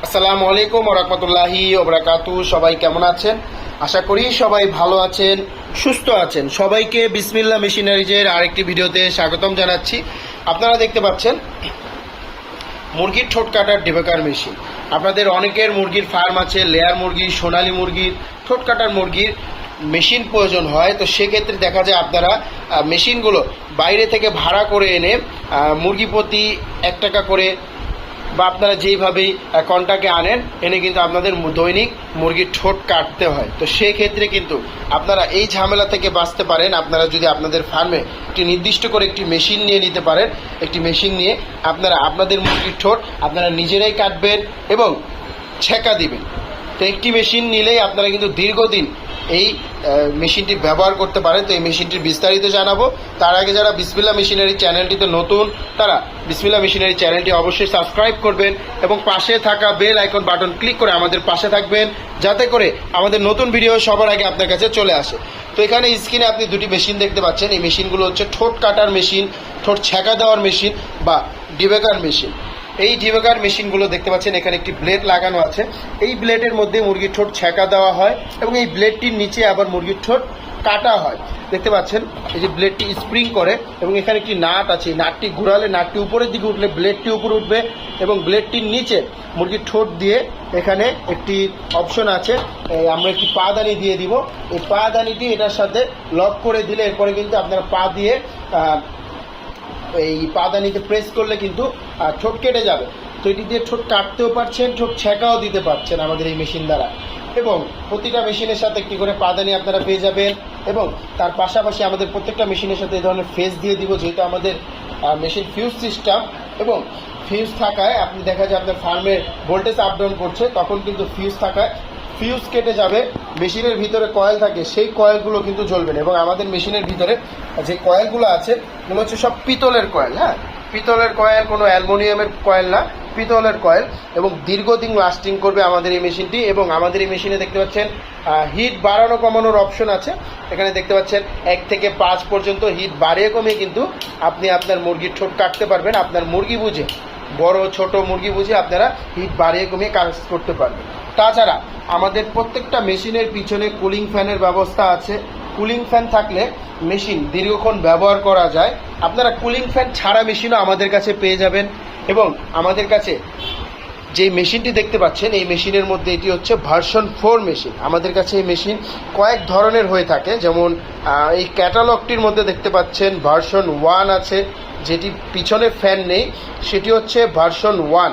আসসালামু আলাইকুম ওয়া রাহমাতুল্লাহি ওয়া বারাকাতুহু। সবাই কেমন আছেন? আশা করি সবাই ভালো আছেন, সুস্থ আছেন। সবাইকে বিসমিল্লাহ মেশিনারিজের আরেকটি ভিডিওতে স্বাগতম জানাচ্ছি। আপনারা দেখতে পাচ্ছেন মুরগির ঠোঁট কাটার ডিবেকার মেশিন। আপনাদের অনেকের মুরগির ফার্ম আছে, লেয়ার মুরগি, সোনালী মুরগির ঠোঁট কাটার মুরগির মেশিন প্রয়োজন হয়। তো সেক্ষেত্রে দেখা যায় আপনারা মেশিনগুলো বাইরে থেকে ভাড়া করে এনে মুরগি প্রতি 1 টাকা করে বা আপনারা যেইভাবেই কন্টাকে আনেন এনে কিন্তু আপনাদের দৈনিক মুরগির ঠোঁট কাটতে হয়। তো সেক্ষেত্রে কিন্তু আপনারা এই ঝামেলা থেকে বাঁচতে পারেন আপনারা যদি আপনাদের ফার্মে একটি নির্দিষ্ট করে একটি মেশিন নিয়ে নিতে পারেন। একটি মেশিন নিয়ে আপনারা আপনাদের মুরগির ঠোঁট আপনারা নিজেরাই কাটবেন এবং ছেঁকা দিবেন। তো একটি মেশিন নিলেই আপনারা কিন্তু দীর্ঘদিন এই মেশিনটি ব্যবহার করতে পারেন। তো এই মেশিনটির বিস্তারিত জানাবো। তার আগে যারা বিসমিল্লাহ মেশিনারি চ্যানেলটিতে নতুন তারা বিসমিল্লাহ মেশিনারি চ্যানেলটি অবশ্যই সাবস্ক্রাইব করবেন এবং পাশে থাকা বেল আইকন বাটন ক্লিক করে আমাদের পাশে থাকবেন, যাতে করে আমাদের নতুন ভিডিও সবার আগে আপনার কাছে চলে আসে। তো এখানে স্ক্রিনে আপনি দুটি মেশিন দেখতে পাচ্ছেন। এই মেশিনগুলো হচ্ছে ঠোঁট কাটার মেশিন, ঠোঁট ছেঁকা দেওয়ার মেশিন বা ডিবেকার মেশিন। এই ডিবেকার মেশিনগুলো দেখতে পাচ্ছেন এখানে একটি ব্লেড লাগানো আছে। এই ব্লেডের মধ্যে মুরগির ঠোঁট ছেঁকা দেওয়া হয় এবং এই ব্লেডটির নিচে আবার মুরগির ঠোঁট কাটা হয়। দেখতে পাচ্ছেন এই যে ব্লেডটি স্প্রিং করে এবং এখানে একটি নাট আছে। নাটটি ঘুরালে নাটটি উপরের দিকে উঠলে ব্লেডটি উপরে উঠবে এবং ব্লেডটির নিচে মুরগির ঠোঁট দিয়ে এখানে একটি অপশন আছে, আমরা একটি পাদানি দিয়ে দিব। এই পাদানিটি এটার সাথে লক করে দিলে এরপরে কিন্তু আপনারা পা দিয়ে এই পাদানিতে প্রেস করলে কিন্তু ঠোঁট কেটে যাবে। তো এটি দিয়ে ঠোঁট কাটতেও পারছেন, ঠোঁট ছেঁকাও দিতে পারছেন আমাদের এই মেশিন দ্বারা। এবং প্রতিটা মেশিনের সাথে একটি করে পাদানি আপনারা পেয়ে যাবেন এবং তার পাশাপাশি আমাদের প্রত্যেকটা মেশিনের সাথে এই ধরনের ফেস দিয়ে দিব, যেহেতু আমাদের মেশিন ফিউজ সিস্টেম। এবং ফিউজ থাকায় আপনি দেখা যায় আপনার ফার্মের ভোল্টেজ আপ ডাউন করছে, তখন কিন্তু ফিউজ থাকায় ফিউজ কেটে যাবে। মেশিনের ভিতরে কয়েল থাকে, সেই কয়েলগুলো কিন্তু জ্বলবে না। এবং আমাদের মেশিনের ভিতরে যে কয়েলগুলো আছে এগুলো হচ্ছে সব পিতলের কয়েল। হ্যাঁ, পিতলের কয়েল, কোনো অ্যালুমিনিয়ামের কয়েল না, পিতলের কয়েল। এবং দীর্ঘদিন লাস্টিং করবে আমাদের এই মেশিনটি। এবং আমাদের এই মেশিনে দেখতে পাচ্ছেন হিট বাড়ানো কমানোর অপশন আছে। এখানে দেখতে পাচ্ছেন 1 থেকে 5 পর্যন্ত হিট বাড়িয়ে কমিয়ে কিন্তু আপনি আপনার মুরগির ঠোঁট কাটতে পারবেন। আপনার মুরগি বুঝে, বড় ছোট মুরগি বুঝে আপনারা হিট বাড়িয়ে কমিয়ে কাজ করতে পারবেন। তাছাড়া আমাদের প্রত্যেকটা মেশিনের পিছনে কুলিং ফ্যানের ব্যবস্থা আছে। কুলিং ফ্যান থাকলে মেশিন দীর্ঘক্ষণ ব্যবহার করা যায়। আপনারা কুলিং ফ্যান ছাড়া মেশিনও আমাদের কাছে পেয়ে যাবেন। এবং আমাদের কাছে যে মেশিনটি দেখতে পাচ্ছেন এই মেশিনের মধ্যে এটি হচ্ছে ভার্সন 4 মেশিন। আমাদের কাছে এই মেশিন কয়েক ধরনের হয়ে থাকে, যেমন এই ক্যাটালগটির মধ্যে দেখতে পাচ্ছেন ভার্সন 1 আছে, যেটি পিছনে ফ্যান নেই, সেটি হচ্ছে ভার্সন 1।